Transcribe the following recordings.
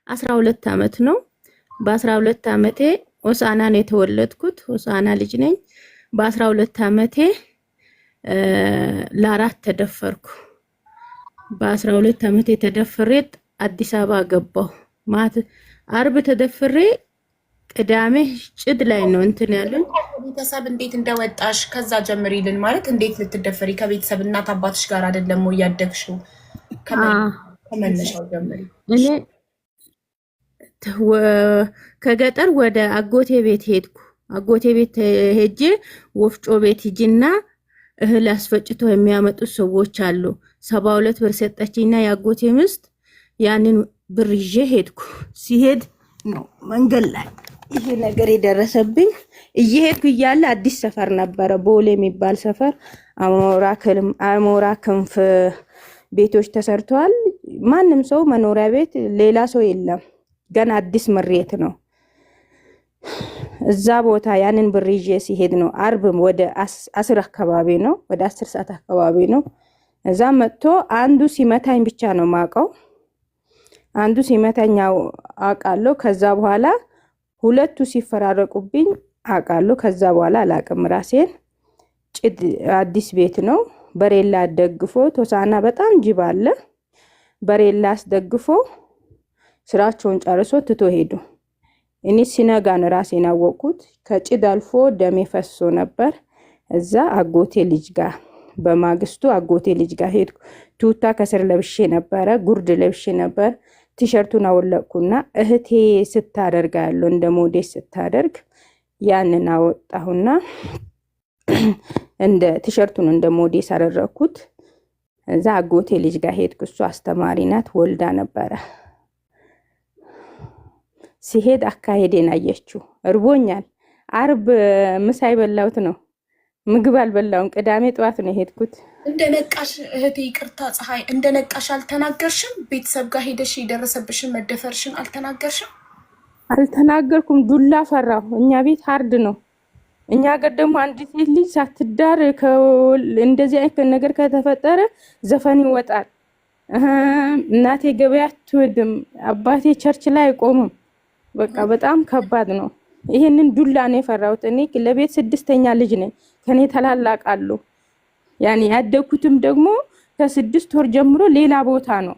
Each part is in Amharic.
12 ዓመት ነው። በ12 ዓመቴ ሆሳዕና ነው የተወለድኩት። ሆሳዕና ልጅ ነኝ። በ12 ዓመቴ ለአራት ተደፈርኩ። በ12 ዓመቴ ተደፍሬ አዲስ አበባ ገባሁ። አርብ ተደፍሬ ቅዳሜ ጭድ ላይ ነው እንትን ያለው። ቤተሰብ እንዴት እንደወጣሽ ከዛ ጀምሪልን። ማለት እንዴት ልትደፈሪ ከቤተሰብ እናት አባትሽ ጋር አይደለም ወይ ያደግሽው? ከመነሻው ጀምሪ። እኔ ከገጠር ወደ አጎቴ ቤት ሄድኩ። አጎቴ ቤት ሄጄ ወፍጮ ቤት ሂጂና እህል አስፈጭቶ የሚያመጡት ሰዎች አሉ። 72 ብር ሰጠችኝና ያጎቴ ምስት ያንን ብር ይዤ ሄድኩ። ሲሄድ ነው መንገድ ላይ ይሄ ነገር የደረሰብኝ። እየሄድኩ እያለ አዲስ ሰፈር ነበረ፣ ቦሌ የሚባል ሰፈር። አሞራ ክንፍ ቤቶች ተሰርተዋል። ማንም ሰው መኖሪያ ቤት ሌላ ሰው የለም፣ ገና አዲስ መሬት ነው። እዛ ቦታ ያንን ብር ይዤ ሲሄድ ነው አርብ ወደ 10 አካባቢ ነው፣ ወደ 10 ሰዓት አካባቢ ነው። እዛ መጥቶ አንዱ ሲመታኝ ብቻ ነው ማቀው፣ አንዱ ሲመታኝ አውቃለሁ። ከዛ በኋላ ሁለቱ ሲፈራረቁብኝ አውቃለሁ። ከዛ በኋላ አላቅም ራሴን። ጭድ አዲስ ቤት ነው። በሬላ አስደግፎ ሆሳዕና በጣም ጅብ አለ። በሬላ አስደግፎ ስራቸውን ጨርሶ ትቶ ሄዱ። እኔ ሲነጋ ነው ራሴን አወቅኩት። ከጭድ አልፎ ደሜ ፈሶ ነበር። እዛ አጎቴ ልጅ ጋር በማግስቱ አጎቴ ልጅ ጋር ሄድኩ። ቱታ ከስር ለብሼ ነበረ፣ ጉርድ ለብሼ ነበር። ቲሸርቱን አወለቅኩና እህቴ ስታደርጋ ያለው እንደ ሞዴስ ስታደርግ ያንን አወጣሁና እንደ ቲሸርቱን እንደ ሞዴስ አደረኩት። እዛ አጎቴ ልጅ ጋር ሄድኩ። እሱ አስተማሪ ናት፣ ወልዳ ነበረ። ሲሄድ አካሄዴን አየችው። እርቦኛል። አርብ ምሳ የበላሁት ነው፣ ምግብ አልበላሁም። ቅዳሜ ጠዋት ነው የሄድኩት። እንደነቃሽ እህቴ፣ ይቅርታ ፀሐይ፣ እንደነቃሽ አልተናገርሽም? ቤተሰብ ጋር ሄደሽ የደረሰብሽን መደፈርሽን አልተናገርሽም? አልተናገርኩም። ዱላ ፈራሁ። እኛ ቤት ሀርድ ነው። እኛ ጋር ደግሞ አንዲት ልጅ ሳትዳር እንደዚህ አይነት ነገር ከተፈጠረ ዘፈን ይወጣል። እናቴ ገበያ አትወድም፣ አባቴ ቸርች ላይ አይቆምም። በቃ በጣም ከባድ ነው። ይሄንን ዱላ ነው የፈራሁት። እኔ ለቤት 6ኛ ልጅ ነኝ፣ ከኔ ተላላቃሉ። ያኔ ያደኩትም ደግሞ ከ6 ወር ጀምሮ ሌላ ቦታ ነው።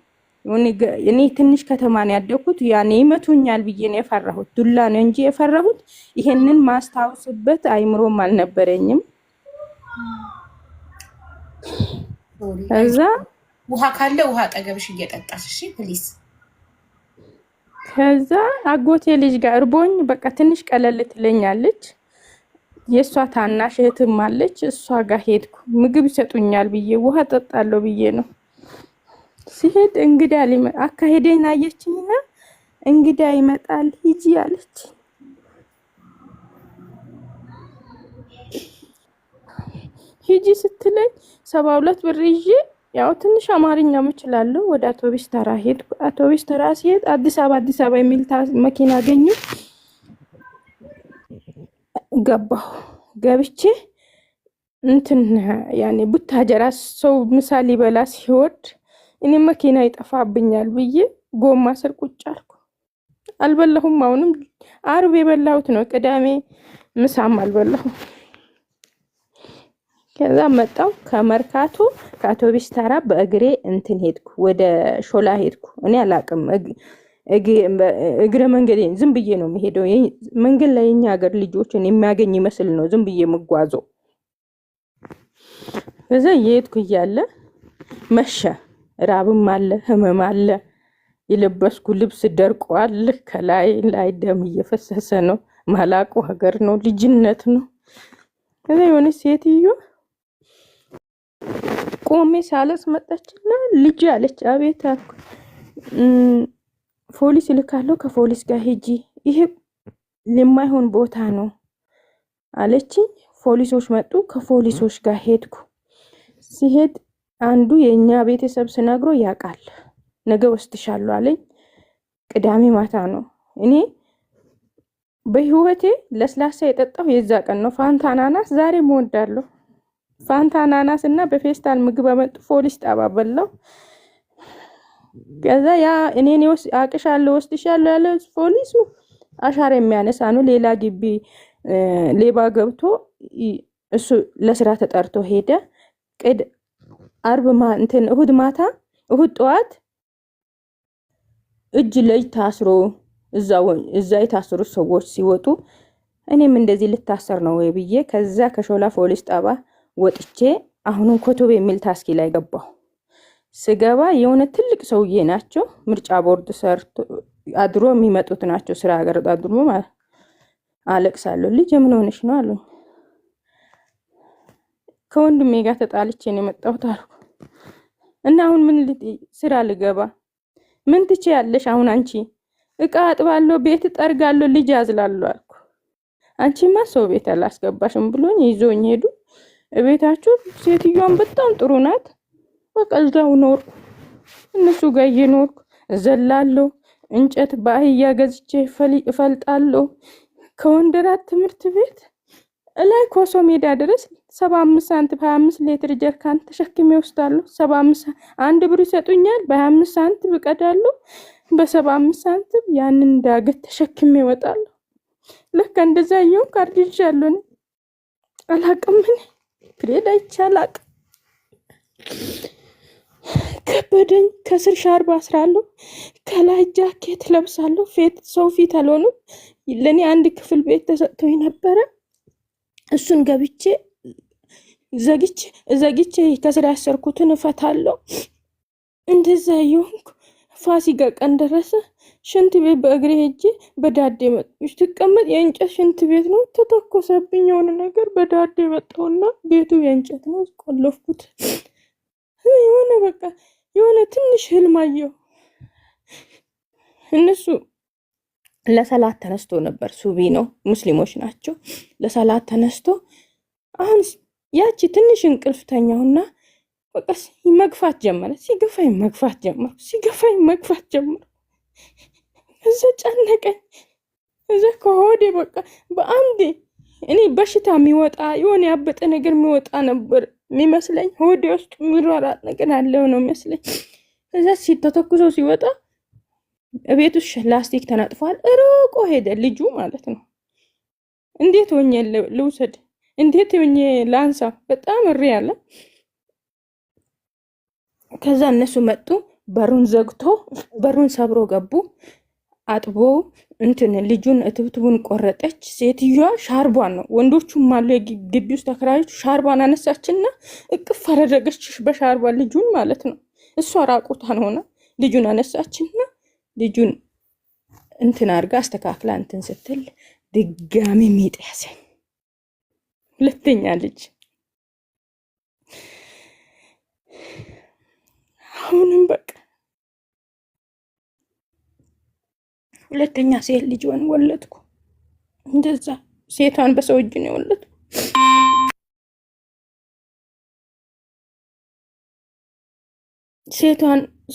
እኔ ትንሽ ከተማ ነው ያደኩት። ያኔ ይመቱኛል ብዬ ነው የፈራሁት። ዱላ ነው እንጂ የፈራሁት ይሄንን ማስታወስበት አይምሮም አልነበረኝም። እዛ ውሃ ካለ ውሃ አጠገብሽ እየጠጣሽ እሺ ፕሊዝ። ከዛ አጎቴ ልጅ ጋር እርቦኝ በቃ ትንሽ ቀለል ትለኛለች። የሷ ታናሽ እህትም አለች፣ እሷ ጋር ሄድኩ። ምግብ ይሰጡኛል ብዬ ውሃ ጠጣለሁ ብዬ ነው ሲሄድ እንግዳ አካሄዴን አየችኝና እንግዳ ይመጣል ሂጂ አለች። ሂጂ ስትለኝ 72 ብር ይዤ ያው ትንሽ አማርኛ እችላለሁ ወደ አውቶቢስ ተራ ሄድኩ። አውቶቢስ ተራ ሲሄድ አዲስ አበባ የሚል መኪና አገኘሁ። ገባሁ። ገብቼ እንትን ያኔ ቡታጀራ ሰው ምሳሌ ሊበላ ሲወድ እኔ መኪና ይጠፋብኛል ብዬ ጎማ ስር ቁጭ አልኩ። አልበላሁም። አሁንም አርብ የበላሁት ነው፣ ቅዳሜ ምሳም አልበላሁም። ከዛ መጣው ከመርካቶ ከአውቶቢስ ተራ በእግሬ እንትን ሄድኩ፣ ወደ ሾላ ሄድኩ። እኔ አላቅም እግረ መንገዴን ዝም ብዬ ነው የምሄደው። መንገድ ላይ የኛ ሀገር ልጆችን የሚያገኝ ይመስል ነው ዝም ብዬ የምጓዘው። ከዛ የሄድኩ እያለ መሸ። ራብም አለ፣ ህመም አለ። የለበስኩ ልብስ ደርቋል። ከላይ ላይ ደም እየፈሰሰ ነው። ማላቁ ሀገር ነው፣ ልጅነት ነው። ከዛ የሆነ ሴትዮ ቆሜ ሳለስ መጣችና ልጅ አለች። አቤት አልኩ። ፖሊስ ልካለሁ፣ ከፖሊስ ጋር ሄጂ፣ ይሄ የማይሆን ቦታ ነው አለችኝ። ፖሊሶች መጡ፣ ከፖሊሶች ጋር ሄድኩ። ሲሄድ አንዱ የኛ ቤተሰብ ስነግሮ ያውቃል፣ ነገ ወስድሻለሁ አለኝ። ቅዳሜ ማታ ነው። እኔ በህይወቴ ለስላሳ የጠጣው የዛ ቀን ነው። ፋንታ አናናስ ዛሬም እወዳለሁ። ፋንታ አናናስ እና በፌስታል ምግብ አመጡ። ፖሊስ ጣባ በላው። ከዛ ያ እኔን አቅሻለሁ ወስድሻለሁ ያለ ፖሊሱ አሻራ የሚያነሳ ነው። ሌላ ግቢ ሌባ ገብቶ እሱ ለስራ ተጠርቶ ሄደ። አርብ እንትን እሁድ ጠዋት እጅ ለእጅ ታስሮ እዛ የታሰሩ ሰዎች ሲወጡ እኔም እንደዚህ ልታሰር ነው ወይ ብዬ ከዛ ከሾላ ፖሊስ ጣባ ወጥቼ አሁንም ኮቶብ የሚል ታስኪ ላይ ገባሁ። ስገባ የሆነ ትልቅ ሰውዬ ናቸው። ምርጫ ቦርድ ሰርቶ አድሮ የሚመጡት ናቸው። ስራ ሀገር አድሮ ማለት አለቅሳለሁ። ልጅ ምን ሆነሽ ነው አሉኝ። ከወንድሜ ጋር ተጣልቼ ነው የመጣሁት አልኩ። እና አሁን ስራ ልገባ ምን ትችያለሽ? አሁን አንቺ እቃ አጥባለሁ፣ ቤት ጠርጋለሁ፣ ልጅ አዝላለሁ አልኩ። አንቺማ ሰው ቤት አላስገባሽም ብሎኝ ይዞኝ ሄዱ። ቤታቸው ሴትዮዋን በጣም ጥሩ ናት። በቃ እዛው ኖርኩ። እነሱ ጋር እየኖርኩ እዘላለሁ፣ እንጨት በአህያ ገዝቼ እፈልጣለሁ። ከወንደራት ትምህርት ቤት ላይ ኮሶ ሜዳ ድረስ 75 ሳንቲም 25 ሊትር ጀርካን ተሸክሜ ወስዳለሁ። 75 አንድ ብር ይሰጡኛል። በ25 ሳንቲም እቀዳለሁ። በ75 ሳንቲም ያንን ዳገት ተሸክሜ እወጣለሁ። ለካ እንደዛ ይሁን ካርዲሻለሁ። አላቅም ምን ፍሬድ አይቻላቅ ከበደኝ። ከስር ሻርባ አስራለሁ፣ ከላይ ጃኬት ለብሳለሁ። ሰው ፊት አልሆንም። ለኔ አንድ ክፍል ቤት ተሰጥቶኝ ነበረ። እሱን ገብቼ ዘግቼ ከስር ያሰርኩትን እፈታለሁ። እንደዛ ይሁን ፋሲካ ቀን ደረሰ። ሽንት ቤት በእግሬ ሄጄ በዳዴ መጥቼ ትቀመጥ የእንጨት ሽንት ቤት ነው። ተተኮሰብኝ የሆነ ነገር በዳዴ መጣውና ቤቱ የእንጨት ነው። ቆለፍኩት። የሆነ በቃ የሆነ ትንሽ ህልም አየሁ። እነሱ ለሰላት ተነስቶ ነበር። ሱቢ ነው፣ ሙስሊሞች ናቸው። ለሰላት ተነስቶ አሁን ያቺ ትንሽ እንቅልፍ ተኛውና በቃ መግፋት ጀመረ። ሲገፋኝ መግፋት ጀመረ። እዛ ጨነቀኝ። እዛ ከሆዴ በቃ በአንዴ እኔ በሽታ የሚወጣ የሆነ ያበጠ ነገር የሚወጣ ነበር የሚመስለኝ። ሆዴ ውስጥ የሚሯራጥ ነገር አለው ነው የሚመስለኝ። እዛ ሲተተኩሶ ሲወጣ ቤት ውስጥ ላስቲክ ተነጥፏል። ሩቆ ሄደ ልጁ ማለት ነው። እንዴት ሆኜ ልውሰድ? እንዴት ሆኜ ላንሳ? በጣም እሪ ያለ። ከዛ እነሱ መጡ። በሩን ዘግቶ በሩን ሰብሮ ገቡ። አጥቦ ልጁን እትብትቡን ቆረጠች። ሴትዮዋ ሻርቧን ነው፣ ወንዶቹም አሉ የግቢ ውስጥ ተከራዮች። ሻርቧን አነሳችና እቅፍ አደረገች በሻርቧ ልጁን ማለት ነው። እሷ ራቁቷን ሆና ልጁን አነሳችና ልጁን አድርጋ አስተካክላ ስትል ድጋሚ ሚጥ ያዘኝ። ሁለተኛ ልጅ አሁንም በቃ ሁለተኛ ሴት ልጅ ወለድኩ። እንደዛ ሴቷን በሰው እጅ ነው የወለድኩ።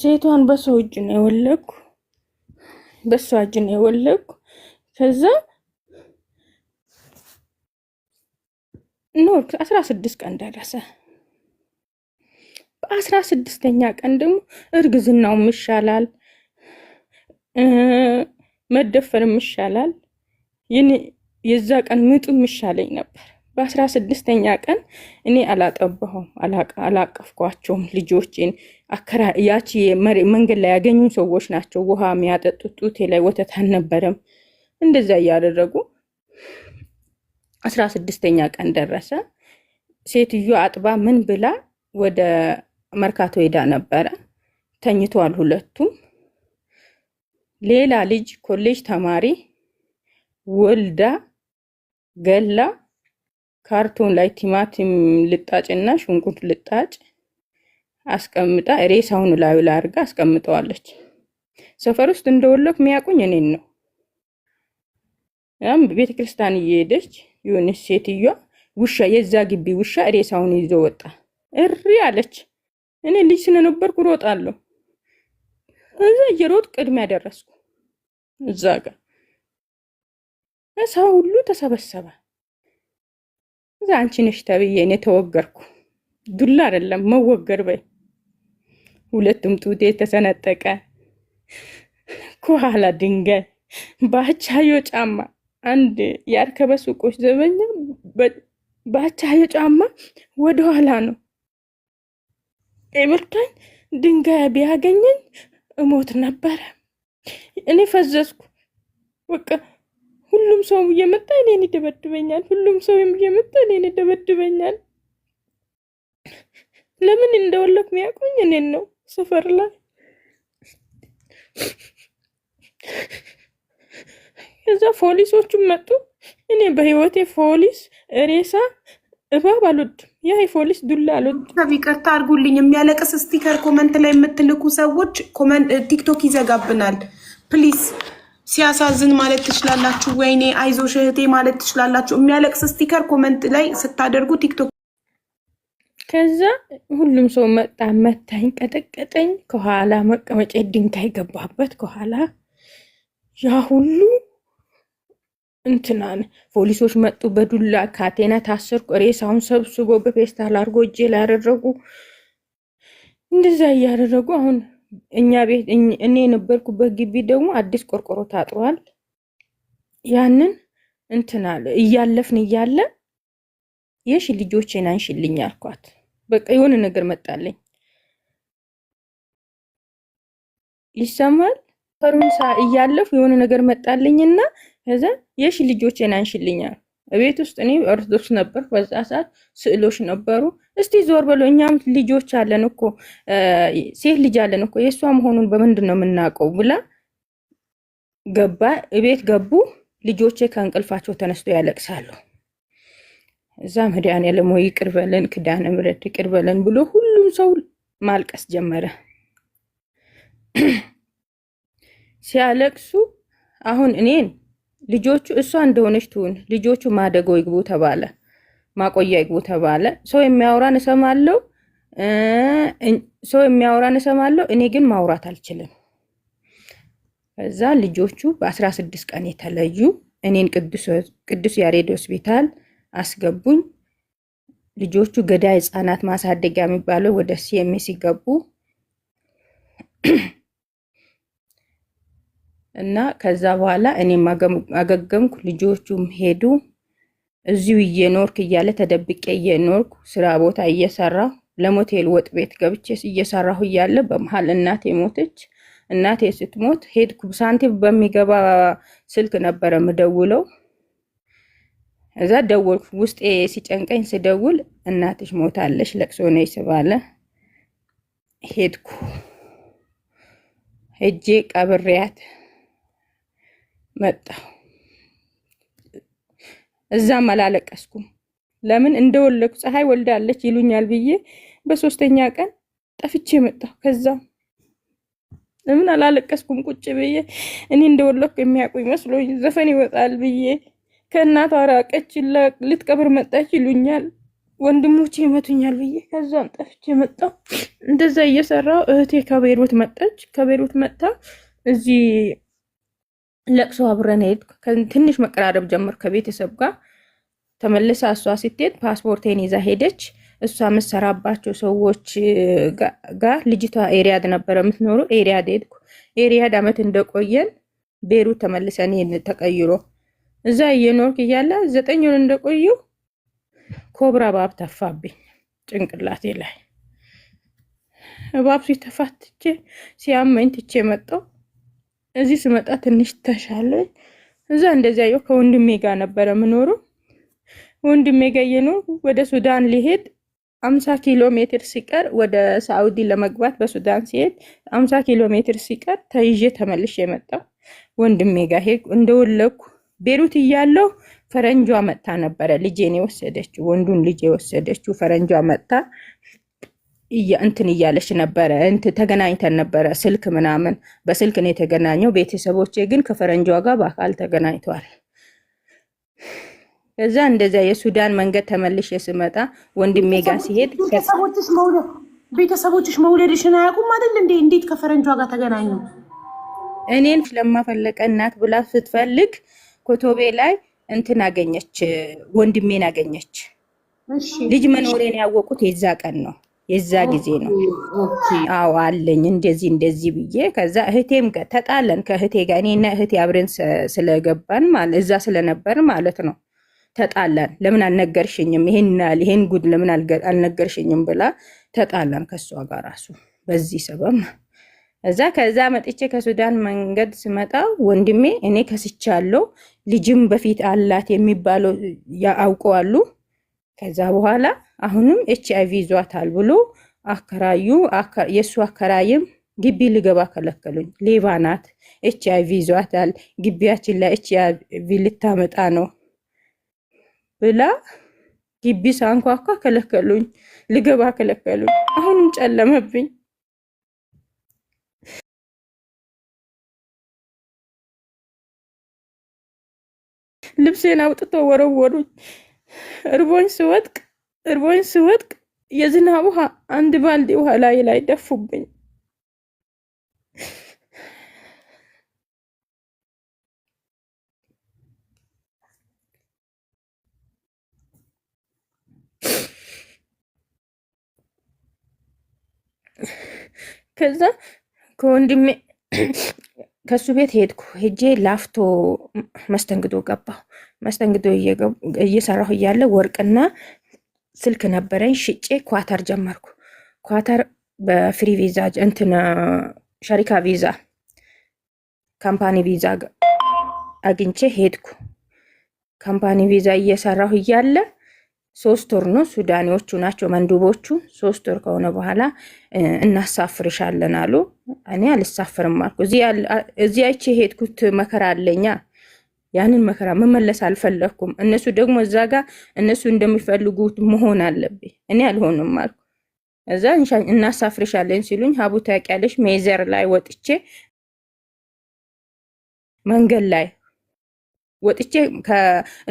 ሴቷን በሰው እጅ ነው የወለድኩ። በሷ እጅ ነው የወለድኩ። ከዛ ኖርክ 16 ቀን ደረሰ። በ16ኛ ቀን ደግሞ እርግዝናውም ይሻላል፣ መደፈርም ይሻላል። የዛ ቀን ምጡም ይሻለኝ ነበር። በ16ኛ ቀን እኔ አላጠባሁም፣ አላቀፍኳቸውም ልጆቼን። ያቺ መንገድ ላይ ያገኙ ሰዎች ናቸው ውሃ የሚያጠጡት። ጡቴ ላይ ወተት አልነበረም። እንደዛ እያደረጉ 16ኛ ቀን ደረሰ። ሴትዮ አጥባ ምን ብላ ወደ መርካቶ ሄዳ ነበረ። ተኝተዋል ሁለቱም። ሌላ ልጅ ኮሌጅ ተማሪ ወልዳ ገላ ካርቶን ላይ ቲማቲም ልጣጭና ሽንኩርት ልጣጭ አስቀምጣ ሬሳውን ላዩ ላይ አድርጋ አስቀምጠዋለች። ሰፈር ውስጥ እንደወለኩ የሚያውቁኝ እኔን ነው። ቤተክርስቲያን እየሄደች የሆነች ሴትዮዋ ውሻ፣ የዛ ግቢ ውሻ ሬሳውን ይዞ ወጣ። እሪ አለች። እኔ ልጅ ስለነበርኩ ሮጣለሁ። እዛ እየሮጥ ቅድሚያ ደረስኩ። እዛ ጋር ሰው ሁሉ ተሰበሰበ። እዛ አንቺ ነሽ ተብዬ እኔ ተወገርኩ። ዱላ አይደለም መወገር በይ። ሁለቱም ጡቴ ተሰነጠቀ። ከኋላ ድንጋይ ባቻዮ ጫማ አንድ የአርከበ ሱቆች ዘበኛ ባቻዮ ጫማ ወደኋላ ነው የመታኝ። ድንጋይ ቢያገኘኝ እሞት ነበረ። እኔ ፈዘዝኩ። በቃ ሁሉም ሰው እየመጣ እኔን ይደበድበኛል። ሁሉም ሰው እየመጣ እኔን ይደበድበኛል። ለምን እንደወለኩ የሚያውቁኝ እኔን ነው ሰፈር ላይ። ከዛ ፖሊሶቹም መጡ። እኔ በህይወቴ ፖሊስ ሬሳ እባብ አልወድም። ያ የፖሊስ ዱላ አልወድም። ይቅርታ አድርጉልኝ። የሚያለቅስ ስቲከር ኮመንት ላይ የምትልኩ ሰዎች ቲክቶክ ይዘጋብናል። ፕሊዝ ሲያሳዝን ማለት ትችላላችሁ። ወይኔ አይዞሽ እህቴ ማለት ትችላላችሁ። የሚያለቅስ ስቲከር ኮመንት ላይ ስታደርጉ ቲክቶክ። ከዛ ሁሉም ሰው መጣ፣ መታኝ፣ ቀጠቀጠኝ። ከኋላ መቀመጫ ድንጋይ ገባበት። ከኋላ ያ ሁሉ እንትናን ፖሊሶች መጡ። በዱላ ካቴና ታሰርኩ። ሬሳውን ሰብስቦ በፌስታል አድርጎ እጄ ላይ ያደረጉ። እንደዛ እያደረጉ አሁን እኛ ቤት እኔ የነበርኩበት ግቢ ደግሞ አዲስ ቆርቆሮ ታጥሯል። ያንን እንትናል እያለፍን እያለ የሽ ልጆቼን አንሽልኝ አልኳት። በቃ የሆነ ነገር መጣለኝ። ይሰማል። ፈሩንሳ እያለፉ የሆነ ነገር መጣልኝና ከዛ የሽ ልጆቼን አንሽልኛል። ቤት ውስጥ እኔ ኦርቶዶክስ ነበር በዛ ሰዓት፣ ስዕሎች ነበሩ። እስቲ ዞር በለው እኛም ልጆች አለን እኮ ሴት ልጅ አለን እኮ የእሷ መሆኑን በምንድን ነው የምናውቀው ብላ ገባ። ቤት ገቡ። ልጆቼ ከእንቅልፋቸው ተነስቶ ያለቅሳሉ። እዛ መድኃኒዓለም ወይ ይቅር በለን፣ ኪዳነ ምሕረት ይቅር በለን ብሎ ሁሉም ሰው ማልቀስ ጀመረ። ሲያለቅሱ አሁን እኔን ልጆቹ እሷ እንደሆነች ትሁን፣ ልጆቹ ማደጎ ይግቡ ተባለ፣ ማቆያ ይግቡ ተባለ። ሰው የሚያወራን እሰማለሁ፣ እኔ ግን ማውራት አልችልም። ከዛ ልጆቹ በ16 ቀን የተለዩ እኔን ቅዱስ ያሬድ ሆስፒታል አስገቡኝ። ልጆቹ ገዳይ ህጻናት ማሳደጊያ የሚባለው ወደ ሲኤምሲ ገቡ እና ከዛ በኋላ እኔም አገገምኩ፣ ልጆቹም ሄዱ። እዚሁ እየኖርክ እያለ ተደብቄ እየኖርኩ ስራ ቦታ እየሰራሁ ለሞቴል ወጥ ቤት ገብቼ እየሰራሁ እያለ በመሃል እናቴ ሞተች። እናቴ ስትሞት ሄድኩ። ሳንቲም በሚገባ ስልክ ነበረ ምደውለው። እዛ ደወልኩ። ውስጤ ሲጨንቀኝ ስደውል እናትሽ ሞታለች ለቅሶ ነይ ስባለ ሄድኩ። ሄጄ ቀብሬያት መጣሁ። እዛም አላለቀስኩም። ለምን እንደወለድኩ ፀሐይ ወልዳለች ይሉኛል ብዬ በሶስተኛ ቀን ጠፍቼ መጣሁ። ከዛ ለምን አላለቀስኩም? ቁጭ ብዬ እኔ እንደወለድኩ የሚያውቁኝ መስሎኝ ዘፈን ይወጣል ብዬ ከእናቷ ራቀች፣ ልትቀብር መጣች ይሉኛል፣ ወንድሞቼ ይመቱኛል ብዬ ከዛም ጠፍቼ መጣሁ። እንደዛ እየሰራሁ እህቴ ከቤሩት መጣች። ከቤሩት መጣ እዚህ ለቅሶ አብረን ሄድኩ። ትንሽ መቀራረብ ጀመር ከቤተሰብ ጋር። ተመልሳ እሷ ስትሄድ ፓስፖርቴን ይዛ ሄደች። እሷ የምትሰራባቸው ሰዎች ጋር ልጅቷ ኤሪያድ ነበረ የምትኖረው። ኤሪያድ ሄድኩ። ኤሪያድ አመት እንደቆየን ቤሩት ተመልሰን ተቀይሮ እዛ እየኖርክ እያለ 9 ወር እንደቆዩ ኮብራ እባብ ተፋብኝ ጭንቅላቴ ላይ። እባብ ሲተፋትቼ ሲያመኝ ትቼ መጣሁ። እዚህ ስመጣ ትንሽ ተሻለኝ። እዛ እንደዚያ ያው ከወንድሜ ጋር ነበረ የምኖረው። ወንድሜ ጋር እየኖርኩ ወደ ሱዳን ሊሄድ 50 ኪሎ ሜትር ሲቀር ወደ ሳውዲ ለመግባት በሱዳን ሲሄድ 50 ኪሎ ሜትር ሲቀር ተይዤ ተመልሼ መጣሁ። ወንድሜ ጋር ሄድኩ። እንደወለኩ ቤሩት እያለሁ ፈረንጇ መጣ ነበረ ልጄን የወሰደችው፣ ወንዱን ልጄ የወሰደችው ፈረንጇ መጣ እንትን እያለች ነበረ። ተገናኝተን ነበረ ስልክ ምናምን በስልክ ነው የተገናኘው። ቤተሰቦቼ ግን ከፈረንጇ ጋር በአካል ተገናኝተዋል። ከዛ እንደዛ የሱዳን መንገድ ተመልሼ ስመጣ ወንድሜ ጋር ሲሄድ ቤተሰቦችሽ መውለድሽን አያውቁም አይደል እንዴ? እንዴት ከፈረንጇ ጋር ተገናኙ? እኔን ለማፈለቀ እናት ብላ ስትፈልግ ኮቶቤ ላይ እንትን አገኘች፣ ወንድሜን አገኘች። ልጅ መኖሬን ያወቁት የዛ ቀን ነው። የዛ ጊዜ ነው። ኦኬ አዎ አለኝ እንደዚህ ብዬ ከዛ እህቴም ተጣለን ከእህቴ ጋር እኔና እህቴ አብረን ስለገባን ማለት እዛ ስለነበር ማለት ነው። ተጣላን። ለምን አልነገርሽኝም? ይሄን ጉድ ለምን አልነገርሽኝም ብላ ተጣላን ከሷ ጋር ራሱ በዚህ ሰበብ ከዛ መጥቼ ከሱዳን መንገድ ስመጣ ወንድሜ እኔ ከስቻለሁ ልጅም በፊት አላት የሚባለው ያውቀዋሉ። ከዛ በኋላ አሁንም ኤችአይቪ ይዟታል ብሎ አከራዩ የሱ አከራይም ግቢ ልገባ ከለከሉኝ። ሌባ ናት፣ ኤችአይቪ ይዟታል፣ ግቢያችን ላይ ኤችአይቪ ልታመጣ ነው ብላ ግቢ ሳንኳኳ ከለከሉኝ፣ ልገባ ከለከሉኝ። አሁንም ጨለመብኝ። ልብሴን አውጥቶ ወረወሩኝ። እርቦኝ ስወድቅ የዝናብ ውሃ አንድ ባልዲ ውሃ ላይ ደፉብኝ። ከዛ ከወንድሜ ከሱ ቤት ሄድኩ። ሄጄ ላፍቶ መስተንግዶ ገባሁ። መስተንግዶ እየሰራሁ እያለ ወርቅና ስልክ ነበረኝ። ሽጬ ኳተር ጀመርኩ። ኳተር በፍሪ ቪዛ እንትን ሸሪካ ቪዛ ካምፓኒ ቪዛ አግኝቼ ሄድኩ። ካምፓኒ ቪዛ እየሰራሁ እያለ 3 ወር ነው። ሱዳኔዎቹ ናቸው መንዱቦቹ። 3 ወር ከሆነ በኋላ እናሳፍርሻለን አሉ። እኔ አልሳፍርም አልኩ። እዚህ አይቼ ሄድኩት መከራ አለኛ። ያንን መከራ መመለስ አልፈለኩም። እነሱ ደግሞ እዛ ጋር እነሱ እንደሚፈልጉት መሆን አለብኝ። እኔ አልሆንም አልኩ። እዛ እናሳፍርሻለን ሲሉኝ ሀቡ ታውቂያለሽ፣ ሜዘር ላይ ወጥቼ መንገድ ላይ ወጥቼ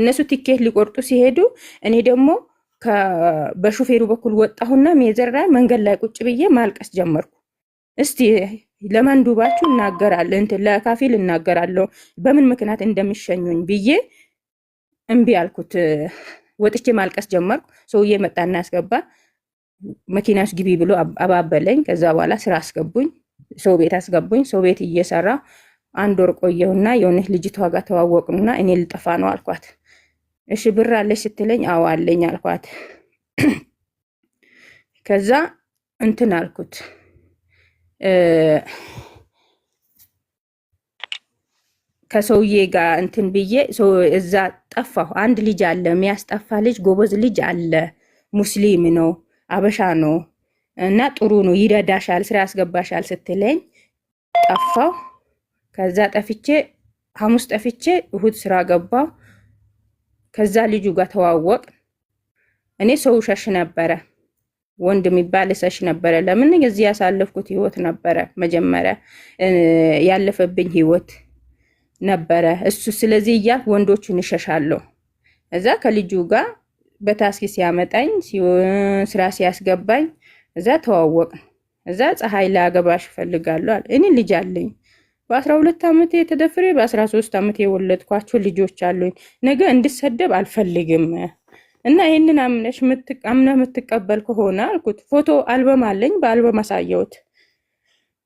እነሱ ቲኬት ሊቆርጡ ሲሄዱ እኔ ደግሞ በሹፌሩ በኩል ወጣሁና ሜዘር ላይ መንገድ ላይ ቁጭ ብዬ ማልቀስ ጀመርኩ። እስቲ ለመንዱባችሁ እናገራለሁ ለካፊል እናገራለሁ በምን ምክንያት እንደሚሸኙኝ ብዬ እምቢ አልኩት። ወጥቼ ማልቀስ ጀመርኩ። ሰውዬ መጣና ያስገባ መኪና ውስጥ ግቢ ብሎ አባበለኝ። ከዛ በኋላ ስራ አስገቡኝ፣ ሰው ቤት አስገቡኝ። ሰው ቤት እየሰራ 1 ወር ቆየሁና የሆነች ልጅቷ ጋር ተዋወቅኑና እኔ ልጠፋ ነው አልኳት። እሺ ብር አለሽ ስትለኝ አዎ አለኝ አልኳት። ከዛ እንትን አልኩት ከሰውዬ ጋር እንትን ብዬ እዛ ጠፋሁ። አንድ ልጅ አለ የሚያስጠፋ ልጅ፣ ጎበዝ ልጅ አለ፣ ሙስሊም ነው፣ አበሻ ነው እና ጥሩ ነው ይረዳሻል፣ ስራ ያስገባሻል ስትለኝ ጠፋሁ። ከዛ ጠፍቼ ሐሙስ ጠፍቼ እሁድ ስራ ገባሁ። ከዛ ልጁ ጋር ተዋወቅ። እኔ ሰው ሸሽ ነበረ፣ ወንድ የሚባል ሰሽ ነበረ። ለምን እዚህ ያሳለፍኩት ህይወት ነበረ፣ መጀመሪያ ያለፈብኝ ህይወት ነበረ እሱ። ስለዚህ እያልኩ ወንዶቹን እሸሻለሁ። እዛ ከልጁ ጋር በታክሲ ሲያመጣኝ ስራ ሲያስገባኝ እዛ ተዋወቅን። እዛ ፀሐይ ላገባሽ እፈልጋለሁ አለ። እኔ ልጅ አለኝ በ12 ዓመቴ ተደፍሬ በ13 ዓመቴ የወለድኳቸው ልጆች አሉኝ። ነገ እንድሰደብ አልፈልግም እና ይሄንን አምነህ የምትቀበል ከሆነ አልኩት። ፎቶ አልበም አለኝ፣ በአልበም አሳየሁት።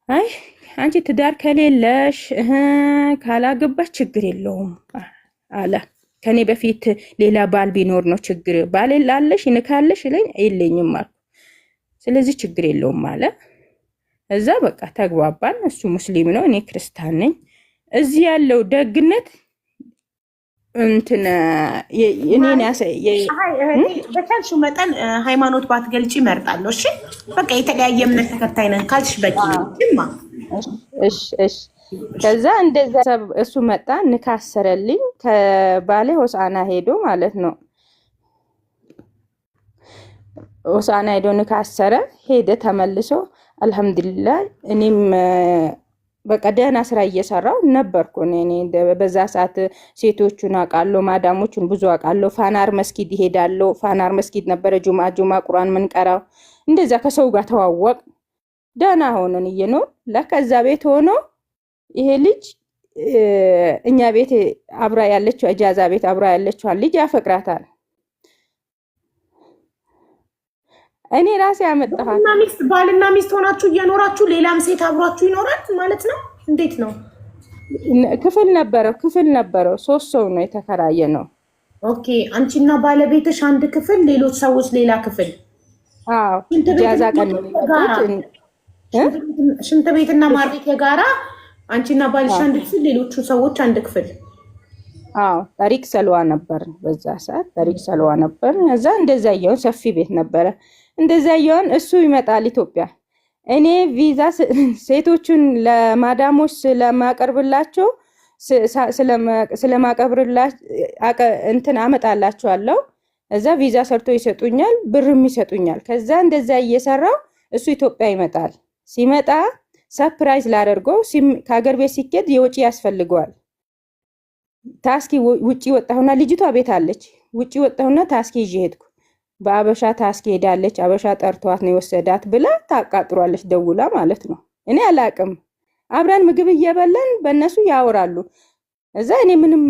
አይ አንቺ ትዳር ከሌለሽ ካላገባሽ ችግር የለውም አለ። ከኔ በፊት ሌላ ባል ቢኖር ነው ችግር። ባል ላለሽ ይንካለሽ ይለኝ የለኝም አልኩ። ስለዚህ ችግር የለውም አለ። እዛ በቃ ተግባባን። እሱ ሙስሊም ነው፣ እኔ ክርስቲያን ነኝ። እዚህ ያለው ደግነት እንትን እኔን በቻልሽው መጠን ሃይማኖት ባትገልጪ እመርጣለሁ። እሺ በቃ የተለያየ እምነት ተከታይ ነን ካልሽ በቂ ነው። እሺ ከዛ እንደዛ እሱ መጣ፣ ንካሰረልኝ። ከባሌ ሆሳና ሄዶ ማለት ነው። ሆሳና ሄዶ ንካሰረ፣ ሄደ ተመልሶ። አልሐምዱሊላህ እኔም በቃ ደህና ስራ እየሰራው ነበርኩ። እኔ በዛ ሰዓት ሴቶቹን አውቃለሁ፣ ማዳሞቹን ብዙ አውቃለሁ። ፋናር መስጊድ ይሄዳለሁ። ፋናር መስጊድ ነበረ ጁማ ቁርአን ምንቀራው። እንደዛ ከሰው ጋር ተዋወቅ፣ ደህና ሆነን እየኖር ለከዛ ቤት ሆኖ ይሄ ልጅ እኛ ቤት አብራ ያለችው እጃዛ ቤት አብራ ያለችው ልጅ ያፈቅራታል። እኔ ራሴ ያመጣኋት። ባልና ሚስት ሆናችሁ እየኖራችሁ ሌላም ሴት አብሯችሁ ይኖራል ማለት ነው? እንዴት ነው? ክፍል ነበረው 3 ሰው ነው የተከራየ ነው። ኦኬ። አንቺና ባለቤትሽ አንድ ክፍል፣ ሌሎች ሰዎች ሌላ ክፍል። አዎ ጃዛ ቀን ነው ሽንት ቤትና ማር ቤት የጋራ። አንቺና ባልሽ አንድ ክፍል፣ ሌሎቹ ሰዎች አንድ ክፍል። አዎ ታሪክ ሰልዋ ነበር በዛ ሰዓት፣ ታሪክ ሰልዋ ነበር። እዛ እንደዛ ይሁን ሰፊ ቤት ነበረ። እንደዛ ይሁን እሱ ይመጣል ኢትዮጵያ። እኔ ቪዛ ሴቶቹን ለማዳሞች ስለማቀርብላቸው እንትን አመጣላቸዋለሁ። እዛ ቪዛ ሰርቶ ይሰጡኛል፣ ብርም ይሰጡኛል። ከዛ እንደዛ እየሰራው እሱ ኢትዮጵያ ይመጣል። ሲመጣ ሰርፕራይዝ ላደርገው ከሀገር ቤት ሲኬድ የውጪ ያስፈልገዋል። ታስኪ ውጪ ወጣሁና ልጅቷ ቤት አለች። ውጪ ወጣሁና ታስኪ ይዤ ሄድኩ። በአበሻ ታስኪ ሄዳለች። አበሻ ጠርቷት ነው የወሰዳት ብላ ታቃጥሯለች፣ ደውላ ማለት ነው። እኔ አላቅም። አብረን ምግብ እየበላን በእነሱ ያወራሉ። እዛ እኔ ምንም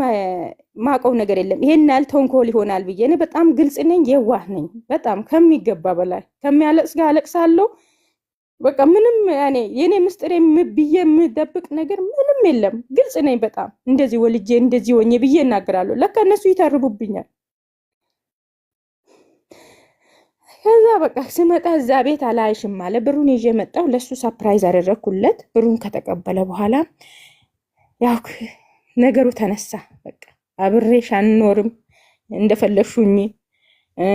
ማቀው ነገር የለም። ይሄን ያህል ተንኮል ይሆናል ብዬ እኔ በጣም ግልጽ ነኝ፣ የዋህ ነኝ። በጣም ከሚገባ በላይ ከሚያለቅስ ጋር አለቅሳለሁ። በቃ ምንም ያኔ የኔ ምስጢር ብዬ የምደብቅ ነገር ምንም የለም። ግልጽ ነኝ በጣም። እንደዚህ ወልጄ እንደዚህ ሆኜ ብዬ እናገራለሁ። ለካ እነሱ ይተርቡብኛል። ከዛ በቃ ስመጣ እዛ ቤት አላይሽም አለ። ብሩን ይዤ መጣሁ። ለሱ ሰርፕራይዝ አደረኩለት። ብሩን ከተቀበለ በኋላ ያው ነገሩ ተነሳ። በቃ አብሬሽ አንኖርም፣ እንደፈለሹኝ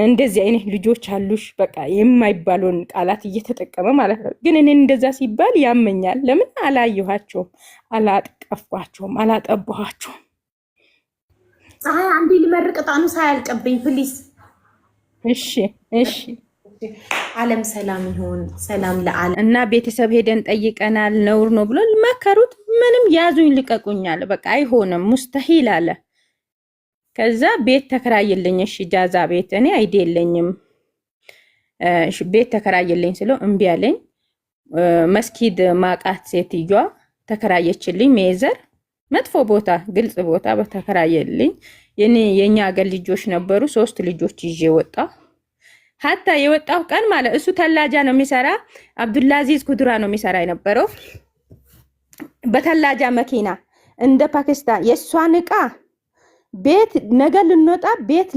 እንደዚህ አይነት ልጆች አሉሽ፣ በቃ የማይባለውን ቃላት እየተጠቀመ ማለት ነው። ግን እኔ እንደዛ ሲባል ያመኛል። ለምን አላየኋቸውም፣ አላጠቀፍኳቸውም፣ አላጠባኋቸውም። ፀሐይ አንዴ ልመርቅ፣ ጣኑ ሳያልቅብኝ ፕሊዝ። እሺ እሺ። ዓለም ሰላም ይሁን፣ ሰላም ለዓለም። እና ቤተሰብ ሄደን ጠይቀናል። ነውር ነው ብሎ መከሩት። ምንም ያዙኝ ልቀቁኛል። በቃ አይሆንም፣ ሙስተሂል አለ። ከዛ ቤት ተከራየልኝ። እሺ ጃዛ ቤት እኔ አይዲ የለኝም። ቤት ተከራየልኝ ስለው እምቢ አለኝ። መስጊድ ማቃት ሴትዮዋ ተከራየችልኝ። ሜዘር መጥፎ ቦታ፣ ግልጽ ቦታ በተከራየልኝ። የኛ አገር ልጆች ነበሩ። 3 ልጆች ይዤ ወጣሁ። ሀታ የወጣው ቀን ማለት እሱ ተላጃ ነው የሚሰራ። አብዱላዚዝ ኩድራ ነው የሚሰራ የነበረው በተላጃ መኪና እንደ ፓኪስታን። የእሷን እቃ ቤት ነገ ልንወጣ ቤት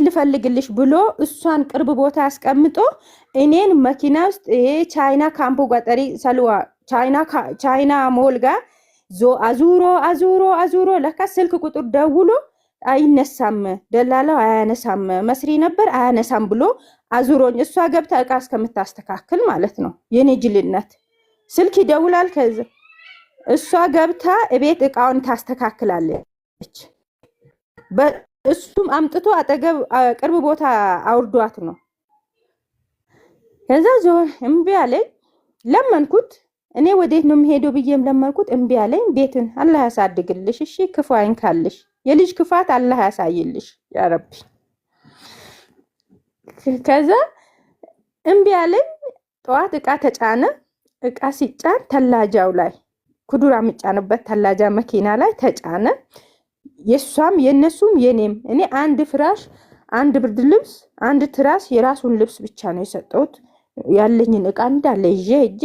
ልፈልግልሽ ብሎ እሷን ቅርብ ቦታ አስቀምጦ እኔን መኪና ውስጥ ይሄ ቻይና ካምፖ ጋጠሪ ሰልዋ ቻይና ሞል ጋር አዙሮ ለካ ስልክ ቁጥር ደውሎ አይነሳም፣ ደላላው አያነሳም፣ መስሪ ነበር አያነሳም ብሎ አዙሮኝ እሷ ገብታ እቃ እስከምታስተካክል ማለት ነው። የኔ ጅልነት ስልክ ይደውላል። ከዛ እሷ ገብታ እቤት እቃውን ታስተካክላለች። እሱም አምጥቶ አጠገብ ቅርብ ቦታ አውርዷት ነው። ከዛ ዞር እምቢ አለኝ። ለመንኩት። እኔ ወዴት ነው የምሄደው ብዬም ለመንኩት። እምቢ አለኝ። ቤትን አላህ ያሳድግልሽ፣ እሺ ክፉ አይንካልሽ፣ የልጅ ክፋት አላህ ያሳይልሽ ያ ረቢ። ከዛ እምቢ አለኝ። ጠዋት እቃ ተጫነ። እቃ ሲጫን ተላጃው ላይ ኩዱራ የሚጫንበት ተላጃ መኪና ላይ ተጫነ። የሷም የነሱም የኔም እኔ አንድ ፍራሽ፣ አንድ ብርድ ልብስ፣ አንድ ትራስ የራሱን ልብስ ብቻ ነው የሰጠሁት። ያለኝን እቃ እንዳለ ይዤ ሄጄ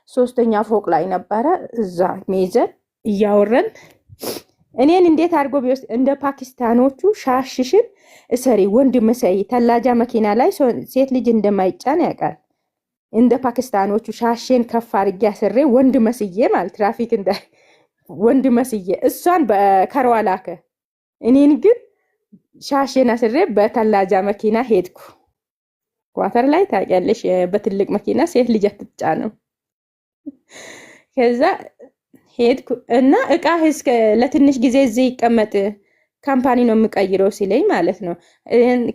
3ኛ ፎቅ ላይ ነበረ። እዛ ሜዘር እያወረን እኔን እንዴት አድርጎ ቢወስድ እንደ ፓኪስታኖቹ ሻሽሽን እሰሪ ወንድ መሰይ ተላጃ መኪና ላይ ሴት ልጅ እንደማይጫን ያውቃል። እንደ ፓኪስታኖቹ ሻሽን ከፍ አድርጌ አስሬ ወንድ መስዬ ማለት ትራፊክ እንደ ወንድ መስዬ እሷን በከርዋ ላከ። እኔን ግን ሻሽን አስሬ በተላጃ መኪና ሄድኩ። ኳተር ላይ ታውቂያለሽ፣ በትልቅ መኪና ሴት ልጅ አትጫንም። ከዛ ሄድኩ እና እቃ ለትንሽ ጊዜ እዚህ ይቀመጥ ካምፓኒ ነው የምቀይረው ሲለኝ ማለት ነው።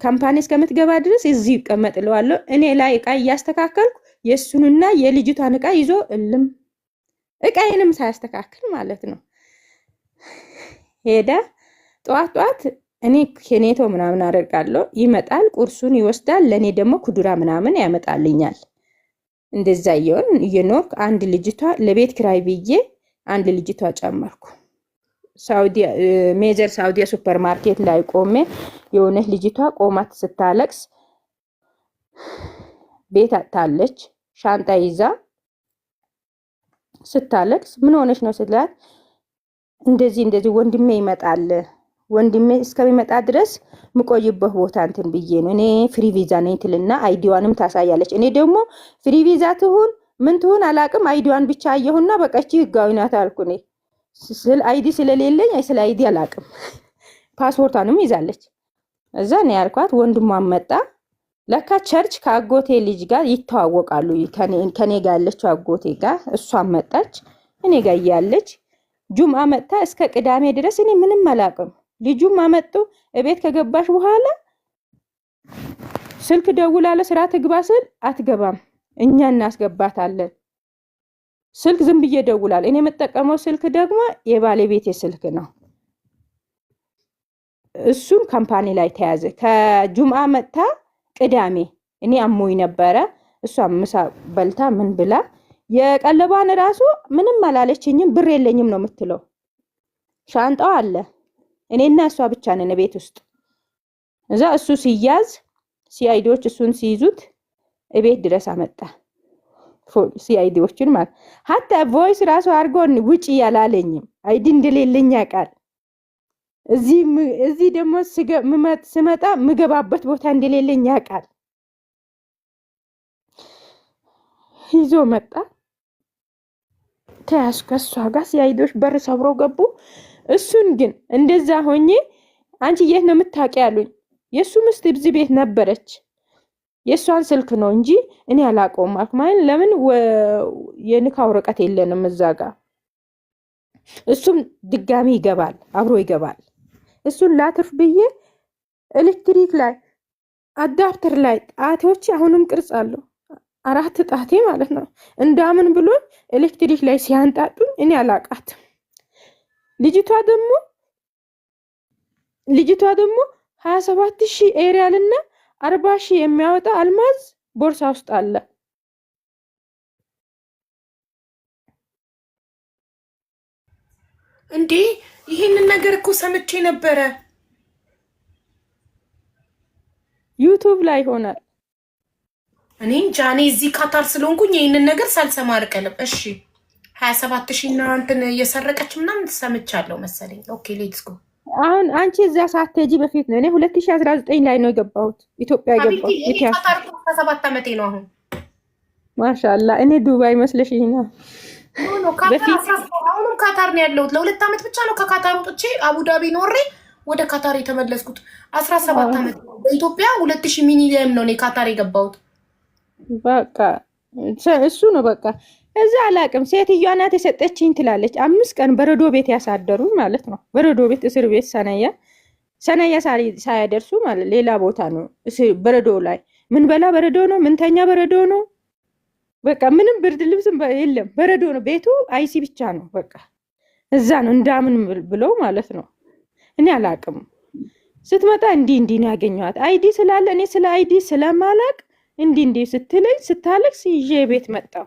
ካምፓኒ እስከምትገባ ድረስ እዚህ ይቀመጥ እለዋለሁ። እኔ ላይ እቃ እያስተካከልኩ የእሱንና የልጅቷን እቃ ይዞ እልም እቃዬንም ሳያስተካክል ማለት ነው ሄደ። ጠዋት እኔ ኬኔቶ ምናምን አደርጋለሁ። ይመጣል፣ ቁርሱን ይወስዳል። ለእኔ ደግሞ ኩዱራ ምናምን ያመጣልኛል። እንደዛ እየኖርኩ አንድ ልጅቷ ለቤት ክራይ ብዬ አንድ ልጅቷ ጨመርኩ። ሜጀር ሳውዲያ ሱፐር ማርኬት ላይ ቆሜ የሆነች ልጅቷ ቆማት ስታለቅስ ቤት አጣለች። ሻንጣ ይዛ ስታለቅስ ምን ሆነች ነው ስትላት እንደዚህ ወንድሜ ይመጣል፣ ወንድሜ እስከሚመጣ ድረስ ምቆይበት ቦታ እንትን ብዬ ነው እኔ ፍሪ ቪዛ ነኝ ትልና አይዲዋንም ታሳያለች። እኔ ደግሞ ፍሪ ቪዛ ትሁን ምን ትሁን አላቅም፣ አይዲዋን ብቻ አየሁና በቃ እቺ ህጋዊ ናት አልኩ። እኔ ስለ አይዲ ስለሌለኝ ስለ አይዲ አላቅም። ፓስፖርቷንም ይዛለች። እዛ ነው ያልኳት። ወንድሟን መጣ። ለካ ቸርች ከአጎቴ ልጅ ጋር ይተዋወቃሉ። ከኔ ጋር ያለችው አጎቴ ጋር እሷን መጣች። እኔ ጋር ያለች ጁምአ መጣ። እስከ ቅዳሜ ድረስ እኔ ምንም አላቅም። ልጁም አመጡ። እቤት ከገባሽ በኋላ ስልክ ደውላለሁ ስራ ትግባ ስል አትገባም፣ እኛ እናስገባታለን። ስልክ ዝም ብዬ ደውላለሁ። እኔ የምጠቀመው ስልክ ደግሞ የባለቤቴ ስልክ ነው። እሱም ካምፓኒ ላይ ተያዘ። ከጁምአ መጣ ቅዳሜ እኔ አሞኝ ነበረ። እሷ ምሳ በልታ ምን ብላ የቀለቧን ራሱ ምንም አላለችኝም። ብር የለኝም ነው የምትለው። ሻንጣው አለ። እኔና እሷ ብቻ ነን ቤት ውስጥ። እዛ እሱ ሲያዝ ሲአይዲዎች እሱን ሲይዙት እቤት ድረስ አመጣ። ሲአይዲዎችን ማለት ሀታ ቮይስ ራሱ አድርጎን ውጪ ያላለኝም አይዲ እንደሌለኝ ያውቃል። እዚህ ደግሞ ስመጣ ምገባበት ቦታ እንደሌለኝ ያውቃል። ይዞ መጣ። ተያዝኩ ከእሷ ጋር። ሲአይዲዎች በር ሰብረው ገቡ። እሱን ግን እንደዛ ሆኜ አንቺ የት ነው የምታውቂ ያሉኝ። የሱ ምስት እዚህ ቤት ነበረች። የሷን ስልክ ነው እንጂ እኔ አላውቀውም አልኩ። ማለት ለምን የንካ ወረቀት የለንም እዛ ጋር። እሱም ድጋሚ ይገባል፣ አብሮ ይገባል። እሱን ላትርፍ ብዬ ኤሌክትሪክ ላይ አዳፕተር ላይ ጣቶች አሁንም ቅርጽ አለው 4 ጣቴ ማለት ነው። እንዳምን ብሎ ኤሌክትሪክ ላይ ሲያንጣጡኝ እኔ አላውቃትም። ልጅቷ ደግሞ 27,000 ኤሪያል እና 40,000 የሚያወጣ አልማዝ ቦርሳ ውስጥ አለ። እንዴ ይሄንን ነገር እኮ ሰምቼ ነበረ። ዩቲዩብ ላይ ሆናል። እኔ እንጃ። እኔ እዚህ ካታር ስለሆንኩኝ ይሄንን ነገር ሳልሰማ አልቀርም። እሺ 27,000 እና እንትን እየሰረቀች ምናምን ሰምቻለሁ መሰለኝ። ኦኬ ሌትስ ጎ። አሁን አንቺ እዛ ሳትሄጂ በፊት ነው። እኔ 2019 ላይ ነው የገባሁት ኢትዮጵያ የገባሁት። ካታር 17 ዓመቴ ነው አሁን። ማሻአላ። እኔ ዱባይ መስለሽኝ ነው። አሁንም ካታር ነው ያለሁት። ለ2 ዓመት ብቻ ነው ከካታር ወጥቼ አቡዳቢ ኖሬ ወደ ካታር የተመለስኩት። 17 ዓመት ነው። በኢትዮጵያ 2000 ሚሊዮን ነው እኔ ካታር የገባሁት። በቃ እሱ ነው በቃ። እዛ አላቅም። ሴትዮዋ ናት የሰጠችኝ ትላለች። 5 ቀን በረዶ ቤት ያሳደሩኝ ማለት ነው። በረዶ ቤት እስር ቤት ሰነያ ሳያደርሱ ማለት ሌላ ቦታ ነው። በረዶ ላይ ምን በላ በረዶ ነው፣ ምን ተኛ በረዶ ነው። በቃ ምንም ብርድ ልብስም የለም፣ በረዶ ነው። ቤቱ አይሲ ብቻ ነው። በቃ እዛ ነው እንዳምን ብለው ማለት ነው። እኔ አላቅም። ስትመጣ እንዲህ ነው ያገኘኋት። አይዲ ስላለ እኔ ስለ አይዲ ስለማላቅ እንዲህ ስትለኝ ስታለቅስ ይዤ ቤት መጣሁ።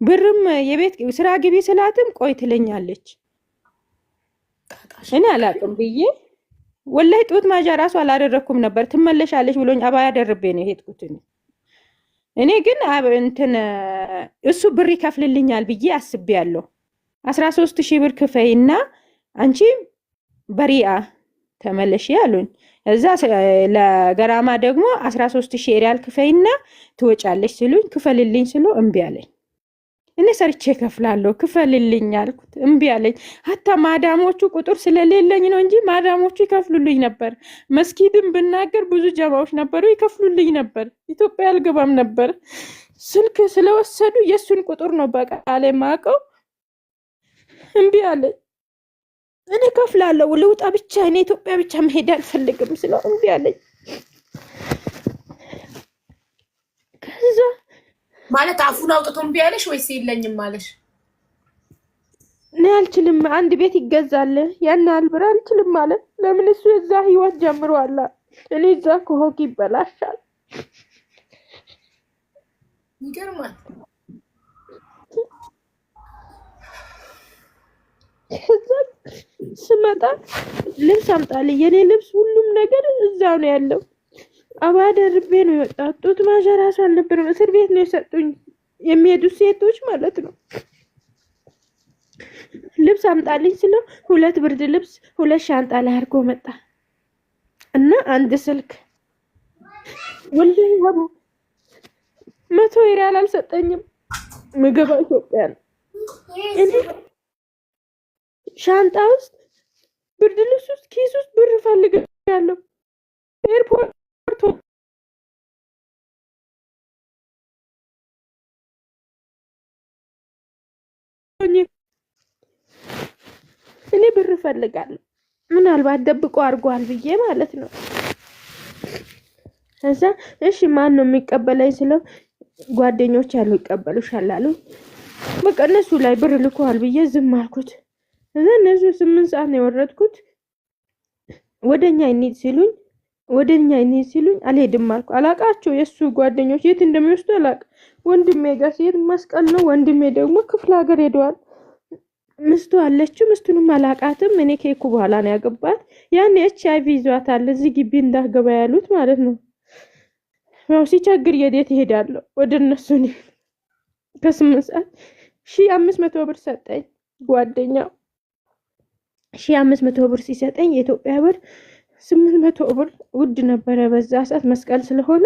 ብርም የቤት ስራ ግቢ ስላትም ቆይ ትለኛለች። እኔ አላቅም ብዬ ወላይ ጡት ማጃ ራሱ አላደረኩም ነበር። ትመለሻለች ብሎኝ አባያ ደርቤ ነው የሄድኩት። እኔ ግን እንትን እሱ ብር ይከፍልልኛል ብዬ አስቤያለሁ። 13,000 ብር ክፈይና አንቺ በሪአ ተመለሽ ያሉኝ። እዛ ለገራማ ደግሞ 13,000 ሪያል ክፈይና ትወጫለሽ ሲሉኝ ክፈልልኝ ስሎ እምቢ አለኝ። እኔ ሰርቼ ከፍላለሁ ክፈልልኝ አልኩት። እምቢ አለኝ። ሀታ ማዳሞቹ ቁጥር ስለሌለኝ ነው እንጂ ማዳሞቹ ይከፍሉልኝ ነበር። መስጊድም ብናገር ብዙ ጀማዎች ነበሩ ይከፍሉልኝ ነበር። ኢትዮጵያ አልገባም ነበር። ስልክ ስለወሰዱ የሱን ቁጥር ነው በቃሌ ማቀው። እምቢ አለኝ። እኔ ከፍላለሁ ልውጣ ብቻ እኔ ኢትዮጵያ ብቻ መሄድ አልፈልግም ስለው እምቢ አለኝ። ከዛ ማለት አፉን አውጥቶ እምቢ አለሽ ወይስ የለኝም ማለሽ? እኔ አልችልም፣ አንድ ቤት ይገዛል ያን አልብር አልችልም ማለት ለምን እሱ እዛ ህይወት ጀምሯል። እኔ እዛ ከሆንኩ ይበላሻል። ይገርማል። ከዛ ስመጣ ልብስ አምጣልኝ። የኔ ልብስ ሁሉም ነገር እዛው ነው ያለው። አባደርቤ ነው የወጣሁት። ጡት ማሸት ራሱ አልነበረም። እስር ቤት ነው የሰጡኝ የሚሄዱት ሴቶች ማለት ነው። ልብስ አምጣልኝ ስለው 2 ብርድ ልብስ 2 ሻንጣ ላይ አድርጎ መጣ እና 1 ስልክ ወላሂ 100 ሪያል አልሰጠኝም። ምግብ ኢትዮጵያ ነው። እኔ ሻንጣ ውስጥ ብርድ ልብስ ውስጥ ኪስ ውስጥ ብር ፈልጋለሁ። ኤርፖርት እኔ ብር ፈልጋለሁ። ምናልባት ደብቆ አድርጓል ብዬ ማለት ነው። እዛ እሺ ማን ነው የሚቀበለኝ ስለው ጓደኞች ያሉ ይቀበሉሻል አሉ። በቃ እነሱ ላይ ብር ልኳል ብዬ ዝም አልኩት። እዛ እነሱ 8 ሰዓት ነው የወረድኩት። ወደኛ እንሂድ ሲሉኝ አልሄድም አልኩ። አላቃቸው የሱ ጓደኞች የት እንደሚወስዱ አላቅ። ወንድሜ ጋር ሲሄድ መስቀል ነው። ወንድሜ ደግሞ ክፍለ ሀገር ሄደዋል። ምስቱ አለችው። ምስቱንም አላቃትም። እኔ ከሄድኩ በኋላ ነው ያገባት። ያን HIV ይዟታል። እዚህ ግቢ እንዳገባ ያሉት ማለት ነው። ያው ሲቸግር የዴት ይሄዳለሁ ወደ እነሱ ነው። ከ8 ሰዓት 1500 ብር ሰጠኝ ጓደኛው። 1500 ብር ሲሰጠኝ የኢትዮጵያ ብር 800 ብር ውድ ነበረ በዛ ሰዓት መስቀል ስለሆነ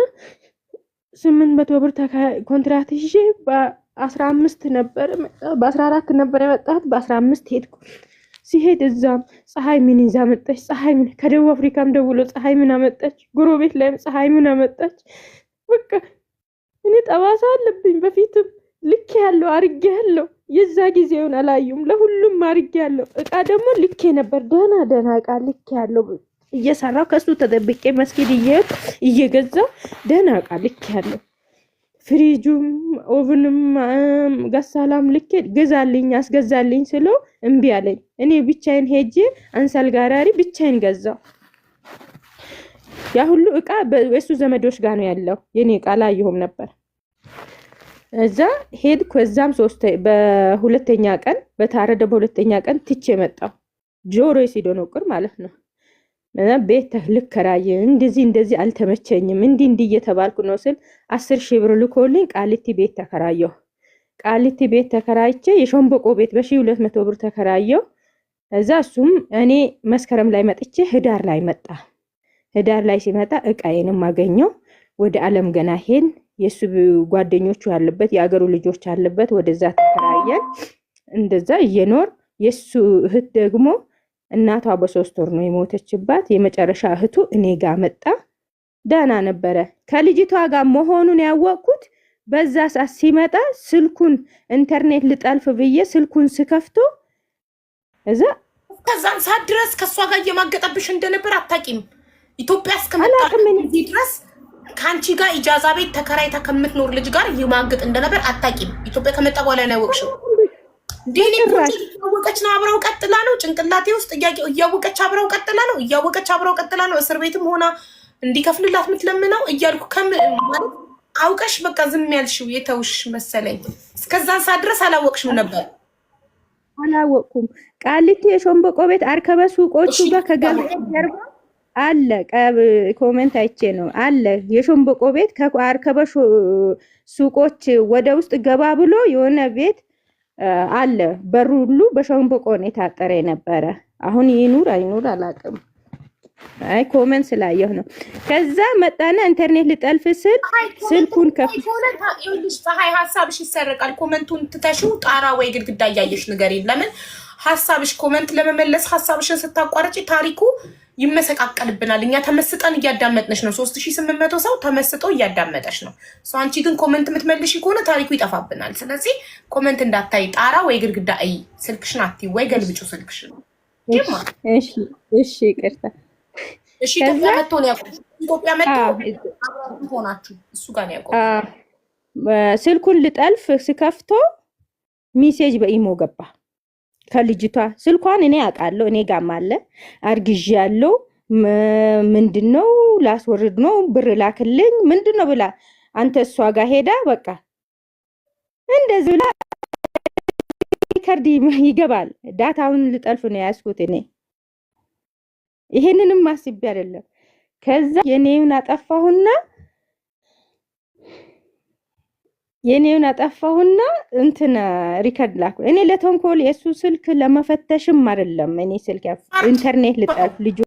800 ብር ኮንትራት ይዤ በ15 ነበር በ14 ነበር የመጣሁት። በ15 ሄድኩ። ሲሄድ እዛም ፀሐይ ምን ይዛ መጣች። ፀሐይ ምን ከደቡብ አፍሪካም ደውሎ ፀሐይ ምን አመጣች። ጎረቤት ላይም ፀሐይ ምን አመጣች። በቃ እኔ ጠባሳ አለብኝ። በፊትም ልክ ያለው አርጌ ያለው የዛ ጊዜውን አላዩም። ለሁሉም አርጌ ያለው እቃ ደግሞ ልክ ነበር። ደህና እቃ ልክ ያለው እየሰራው ከሱ ተደብቄ መስጊድ እየገዛው ደህና እቃ ልክ ያለው ፍሪጁም ኦቭንም ጋሳላም ልክ ገዛልኝ አስገዛልኝ ስለው እምቢ አለኝ። እኔ ብቻዬን ሄጄ አንሳልጋራሪ ብቻዬን ገዛው። ያ ሁሉ እቃ በእሱ ዘመዶች ጋር ነው ያለው። የኔ እቃ አላየሁም ነበር። እዛ ሄድኩ። እዛም በሁለተኛ ቀን በታረደ በሁለተኛ ቀን ትቼ መጣሁ። ጆሮ ሲዶኖቅር ማለት ነው። ቤት ልከራይ እንደዚህ አልተመቸኝም እንዲህ እየተባልኩ ነው ስል 10,000 ብር ልኮልኝ ቃሊቲ ቤት ተከራየሁ። ቃሊቲ ቤት ተከራይቼ የሾምበቆ ቤት በ1200 ብር ተከራየሁ። እዛ እሱም እኔ መስከረም ላይ መጥቼ ህዳር ላይ መጣ። ህዳር ላይ ሲመጣ እቃዬንም አገኘው። ወደ አለም ገና ሄን የሱ ጓደኞቹ ያለበት የአገሩ ልጆች ያለበት ወደዛ ተከራየን። እንደዛ እየኖር የሱ እህት ደግሞ እናቷ በ3 ወር ነው የሞተችባት። የመጨረሻ እህቱ እኔ ጋር መጣ። ዳና ነበረ። ከልጅቷ ጋር መሆኑን ያወቅኩት በዛ ሰዓት ሲመጣ ስልኩን ኢንተርኔት ልጠልፍ ብዬ ስልኩን ስከፍቶ እዛ ከዛን ሰዓት ድረስ ከሷ ጋር እየማገጠብሽ እንደነበር አታቂም። ኢትዮጵያ እስከመጣ ድረስ ካንቺ ጋር ኢጃዛ ቤት ተከራይታ ከምትኖር ልጅ ጋር እየማገጥ እንደነበር አታቂም። ኢትዮጵያ ከመጣ በኋላ ነው ያወቅሽው። ዲኒ እያወቀች ነው አብረው ቀጥላ ነው ጭንቅላቴ ውስጥ እያወቀች አብረው ቀጥላ ነው እስር ቤትም ሆና እንዲከፍልላት የምትለምነው እያልኩ ማለት አውቀሽ በቃ ዝም ያልሽው የተውሽ መሰለኝ። እስከዛን ሰዓት ድረስ አላወቅሽም ነበር? አላወቅኩም። ቃሊቲ የሾምበቆ ቤት አርከበ ሱቆቹ ጋር ከገበያ ጀርባ አለ። ኮሜንት አይቼ ነው አለ። የሾምበቆ ቤት ከአርከበ ሱቆች ወደ ውስጥ ገባ ብሎ የሆነ ቤት አለ። በሩ ሁሉ በሾምበቆ ነው የታጠረ ነበረ። አሁን ይኑር አይኑር አላውቅም። አይ ኮሜንት ስላየሁ ነው። ከዛ መጣና ኢንተርኔት ልጠልፍ ስል ስልኩን ይኸውልሽ ፀሐይ ሀሳብሽ ይሰረቃል። ኮሜንቱን ትተሽው ጣራ ወይ ግድግዳ እያየሽ ንገሪኝ። ለምን ሀሳብሽ ኮሜንት ለመመለስ ሀሳብሽን ስታቋርጪ ታሪኩ ይመሰቃቀልብናል። እኛ ተመስጠን እያዳመጥነሽ ነው። 3800 ሰው ተመስጦ እያዳመጠሽ ነው። አንቺ ግን ኮሜንት የምትመልሽ ከሆነ ታሪኩ ይጠፋብናል። ስለዚህ ኮሜንት እንዳታይ ጣራ ወይ ግድግዳ እይ። ስልክሽን አትይ ወይ ገልብጩ ስልክሽን። እሺ ይቅርታ። እሺ ኢትዮጵያ መጥቶ ነው ያቆም። ኢትዮጵያ መጥቶ ሆናችሁ እሱ ጋር ነው ያቆም። ስልኩን ልጠልፍ ስከፍቶ ሜሴጅ በኢሞ ገባ ከልጅቷ። ስልኳን እኔ አውቃለሁ፣ እኔ ጋርም አለ። አርግዣለሁ ምንድነው ላስወርድ ነው ብር ላክልኝ ምንድነው ብላ አንተ እሷ ጋር ሄዳ በቃ እንደዚህ ብላ ሪከርድ ይገባል። ዳታውን ልጠልፍ ነው ያስኩት እኔ። ይሄንንም ማስቤ አይደለም። ከዛ የኔውን እንትን ሪከርድ ላኩ። እኔ ለተንኮል የሱ ስልክ ለመፈተሽም አይደለም እኔ ስልክ ኢንተርኔት ልጠልፍ ልጅ